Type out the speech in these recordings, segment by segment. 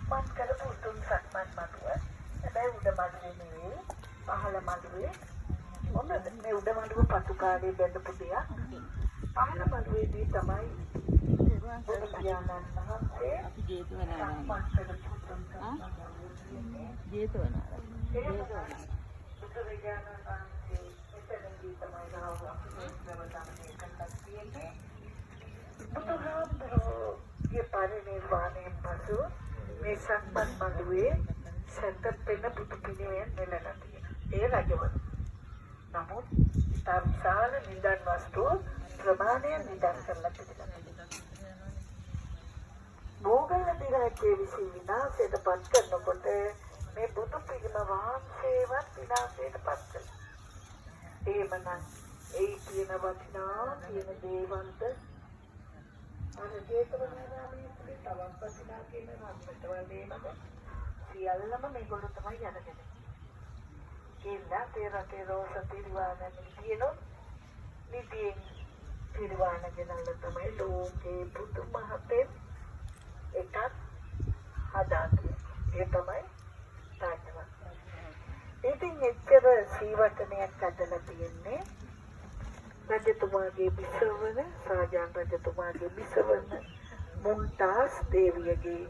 සක්මන් කරපු උතුම් සක්මන් මළුව. හැබැයි උඩ මළුවේ නෙවෙයි පහළ මළුවේ. මොනද මේ උඩ මළුව පසු කාලේ බැඳපු දෙයක්. පහළ මළුවේදී තමයි බුදු පියාණන් වහන්සේ සක්මන් කරපු උතුම් සක්මන් බුදුරජාණන් වහන්සේ එතනදී තමයි රාහුලගේ ප්‍රවචනය කරලා තියෙන්නේ. බුදුහාමුදුරුවෝගේ පරිනිර්වාණයෙන් පසු මේ සක්මන් මළුවේ සැතපෙන බුදු පිළිවෙන් නෙලලා තියෙනවා. ඒ රජවරු. නමුත් විශාල නිදන් වස්තු ප්‍රමාණය නිදන් කරලා තිබෙනවා. මොග්ගල දිගටේ විසි විනාශයට පත් කරනකොට මේ බුදු පිළිම වහන්සේවත් විනාශයට පත් කළා. එහෙමනම් ඒ කියන වටිනා කියන දේවන්ත අර ජේතවනාරාමයේ තවත් වටිනා කියන රත්නවල නේද? සියල්ලම මේගොල්ලෝ තමයි අරගෙන. කියලා තේරතේ රෝස පිරිවාණන් කියනොත් නිතියෙන් පිරිවාණ ගෙනල්ලා තමයි ලෝකේ බුදු මහතෙන් එකක් හදාගන්නේ. ඒ තමයි තාජමහල්. ඉතින් එච්චර සීවටනයක් හදලා තියෙන්නේ රජතුමාගේ බිසවන සාජාන් රජතුමාගේ බිසවන මුන්තාස් දේවියගේ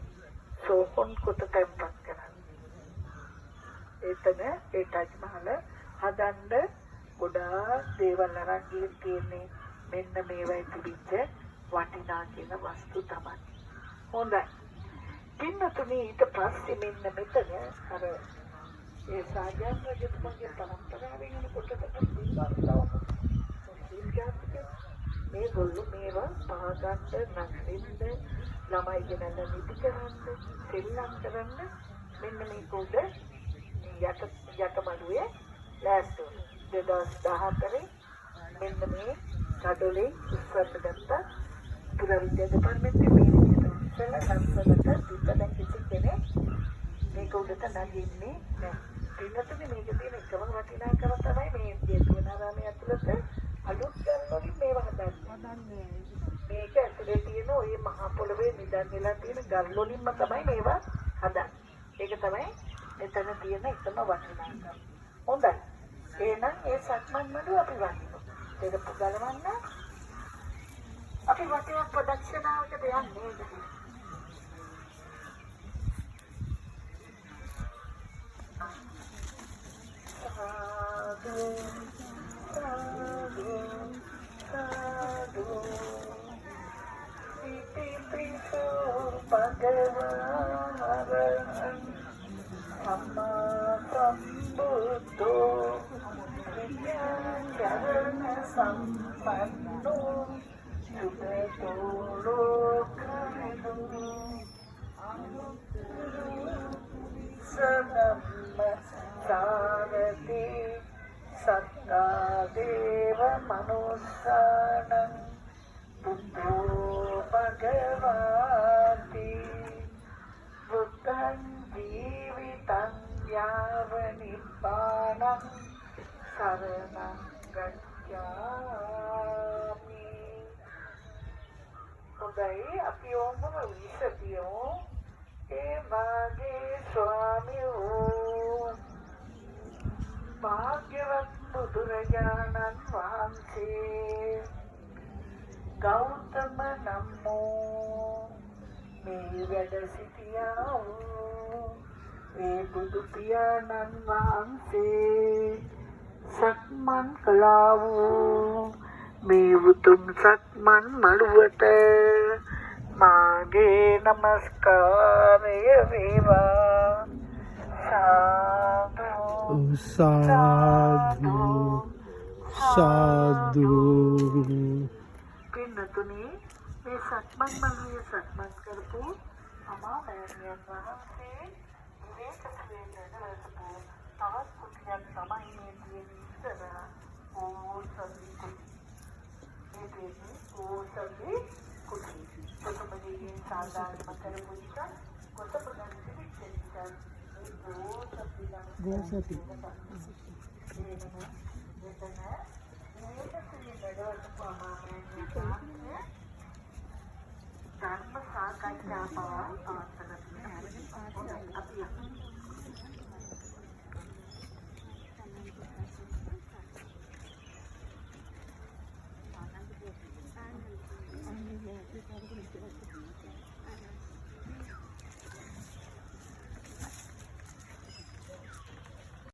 සෝහොන් කොට තැන්පත් කරන්නේ. එතන ඒ තාජමහල හදන්න ගොඩාක් දේවල් අරන් තියෙන්නේ. මෙන්න මේවයි තිබිච්ච වටිනා කියන වස්තු තමයි. හොඳයි. පින්නතුනි ඊට පස්සේ මෙන්න මෙතන අර ඒ සාජාන් රජතුමාගේ පරම්පරාවෙන් යන කොටකට මේගොල්ලෝ මේවා පහගන්න නැතිද ළමයි ගෙනල්ලා නිදි කරන්න සෙල්ලම් කරන්න මෙන්න මේක උඩ යටමළුවේ ලෑස්ති වුණා. 2014 මෙන්න මේ කඩොලේ ඉස්සරට ගත්තා පුරාවිද්‍යා දෙපාර්තමේන්තුවේ මේ විදිහට ඉස්සෙල්ලා සංසදට තිබ්බ කිසි කෙනෙක් මේක උඩට නගින්නේ නැහැ. පින්නතුනේ මේක තියෙන එකම වටිනාකම තමයි මේ ජේතවනාරාමයේ ඇතුළත අලුත් ගල්වලින් මේවා හදන්නේ. මේක ඇතුලේ තියෙන ওই මහා පොළවේ නිදන් වෙලා තියෙන ගල් වලින්ම තමයි මේවා හදන්නේ. ඒක තමයි මෙතන තියෙන එකම වටිනාකම. හොඳයි. එහෙනම් ඒ සක්මන් මළුව අපි වටිනවා. ඒක පුගලවන්න අපි වටිනා ප්‍රදක්ෂිනාවකට යන්නේ. Sadhu, sadhu, sadhu. Iti piso Bhagavahan Sama Sambuddho Vidyacharana Sampanno Yugato Lokano Sanamma Sarati Satta Deva Manussanam Buddho Bhagavati Buddham Jeevitam Yava Nibbanam Saranam Gacchami. Hondai අපි ඕමම විශ්තියෝ ඒ මාගේ ස්වාමියෝ භාග්‍යවත් බුදුරජාණන් වහන්සේ ගෞතම නමෝ මේ වැඩ සිටියා වූ ඒ බුදු පියාණන් වහන්සේ සක්මන් කළා වූ මේ උතුම් සක්මන් මළුවට මාගේ නමස්කාරය වේවා. සාදු සාදු සාදු. පින්නතුනි මේ සක්මන් මළුවේ සක්මන් කරපු අමා මෑණියන් වහන්සේ විවේක සුවයෙන් රැඳපු තවත් කුටියක් තමයි මේ තියෙන ඉස්සර ඕසල්ලි කුටි. මේ තියෙන්නේ ඕසල්ලි කුටි. කොතමදීන් සාදානම කරපු එක කොතපදන් තිබෙච්ච ඕසල්ලි ධර්ම සාකච්ඡාවක් අවසන් කරනවා.